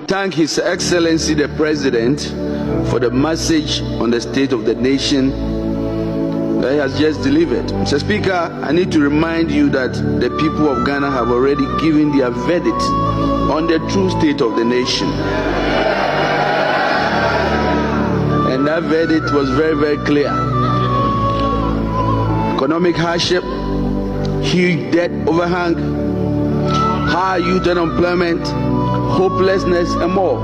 thank His Excellency the President for the message on the state of the nation that he has just delivered. Mr. Speaker, I need to remind you that the people of Ghana have already given their verdict on the true state of the nation. And that verdict was very, very clear. Economic hardship, huge debt overhang, high youth unemployment, hopelessness, and more.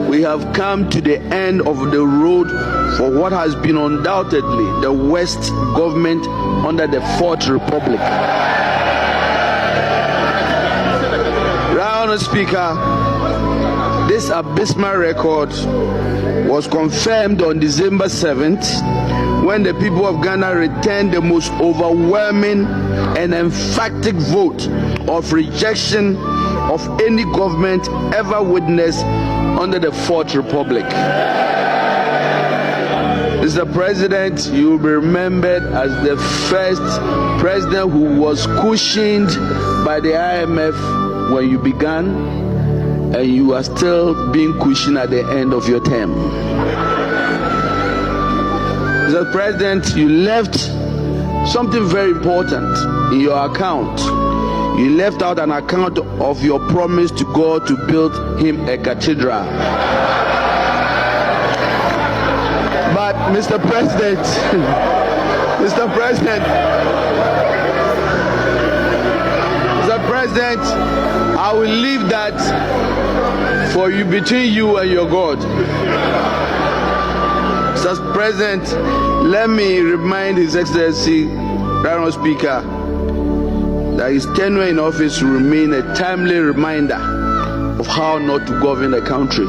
We have come to the end of the road for what has been undoubtedly the worst government under the Fourth Republic. Right, Honourable Speaker, this abysmal record was confirmed on December 7th when the people of Ghana returned the most overwhelming and emphatic vote of rejection of any government ever witnessed under the Fourth Republic. Mr. President, you will be remembered as the first president who was cushioned by the IMF when you began, and you are still being cushioned at the end of your term. Mr. President, you left something very important in your account. You left out an account of your promise to God to build him a cathedral. But Mr. President, Mr. President, I will leave that for you, between you and your God. Mr. President, let me remind His Excellency, Honourable Speaker, that his tenure in office will remain a timely reminder of how not to govern the country.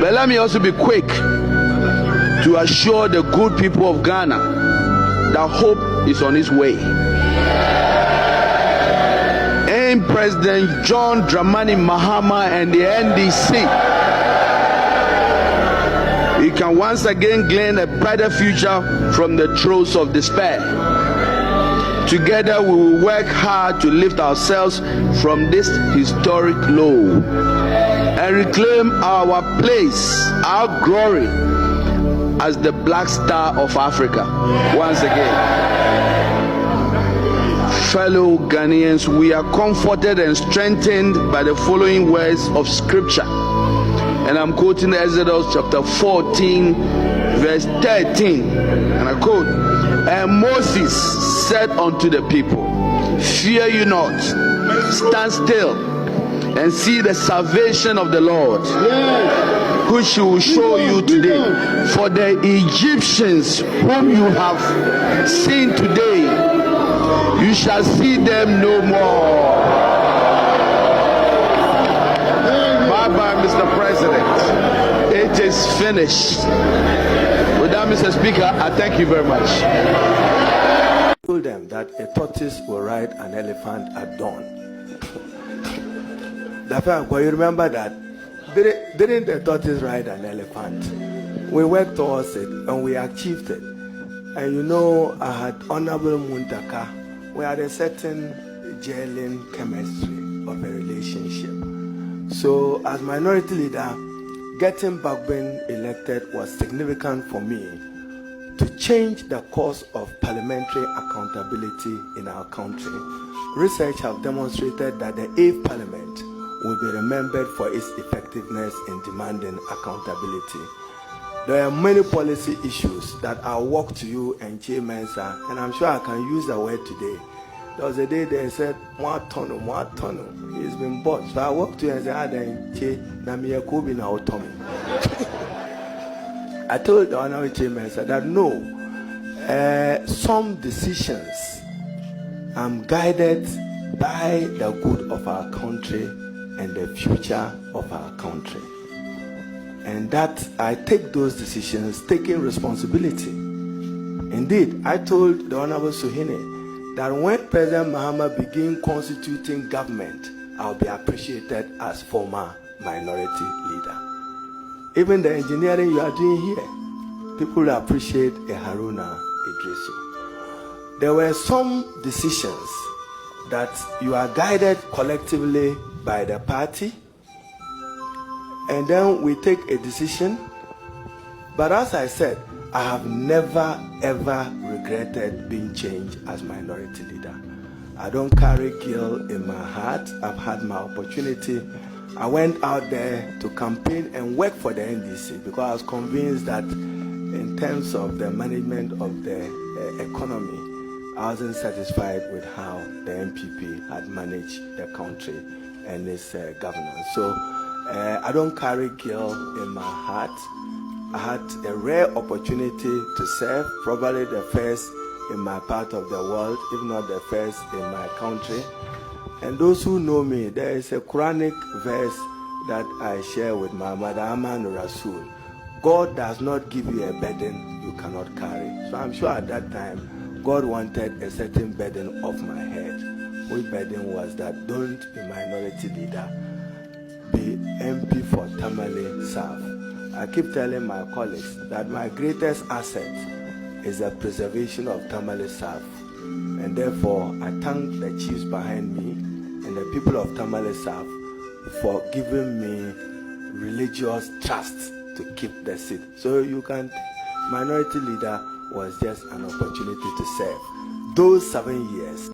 But let me also be quick to assure the good people of Ghana that hope is on its way. In President John Dramani Mahama and the NDC, we can once again glean a brighter future from the throes of despair. Together we will work hard to lift ourselves from this historic low and reclaim our place, our glory as the Black Star of Africa once again. Fellow Ghanaians, we are comforted and strengthened by the following words of Scripture. And I'm quoting Exodus chapter 14, verse 13. And I quote, "And Moses said unto the people, Fear you not, stand still, and see the salvation of the Lord, which He will show you today. For the Egyptians whom you have seen today, you shall see them no more." Bye-bye, Mr. President. It is finished. With that, Mr. Speaker, I thank you very much. I told them that a tortoise will ride an elephant at dawn. You remember that? Didn't the tortoise ride an elephant? We worked towards it and we achieved it. And you know, I had Honorable Muntaka. We had a certain gelling chemistry of a relationship. So as minority leader, getting Bagbin elected was significant for me to change the course of parliamentary accountability in our country. Research have demonstrated that the 8th Parliament will be remembered for its effectiveness in demanding accountability. There are many policy issues that I'll walk to you and Che Mensa, and I'm sure I can use the word today. There was a day they said, more tunnel. He's been bought. So I walked to you and said, Che, Namia Kobi na Otomi. I told the Honorable Che Mensa that no, some decisions I'm guided by the good of our country and the future of our country. And that I take those decisions taking responsibility. Indeed, I told the Honorable Suhine that when President Mahama begin constituting government, I'll be appreciated as former minority leader. Even the engineering you are doing here, people will appreciate a Haruna Iddrisu. There were some decisions that you are guided collectively by the party, and then we take a decision. But as I said, I have never ever regretted being changed as minority leader. I don't carry guilt in my heart. I've had my opportunity. I went out there to campaign and work for the NDC because I was convinced that in terms of the management of the economy, I wasn't satisfied with how the NPP had managed the country and its governance. So I don't carry guilt in my heart. I had a rare opportunity to serve, probably the first in my part of the world, if not the first in my country. And those who know me, there is a Quranic verse that I share with my mother, Armah Rasul. God does not give you a burden you cannot carry. So I'm sure at that time, God wanted a certain burden off my head. Which burden was that don't be minority leader, be MP for Tamale South. I keep telling my colleagues that my greatest asset is the preservation of Tamale South. And therefore, I thank the chiefs behind me and the people of Tamale South for giving me religious trust to keep the seat. So you can, minority leader was just an opportunity to serve. Those 7 years,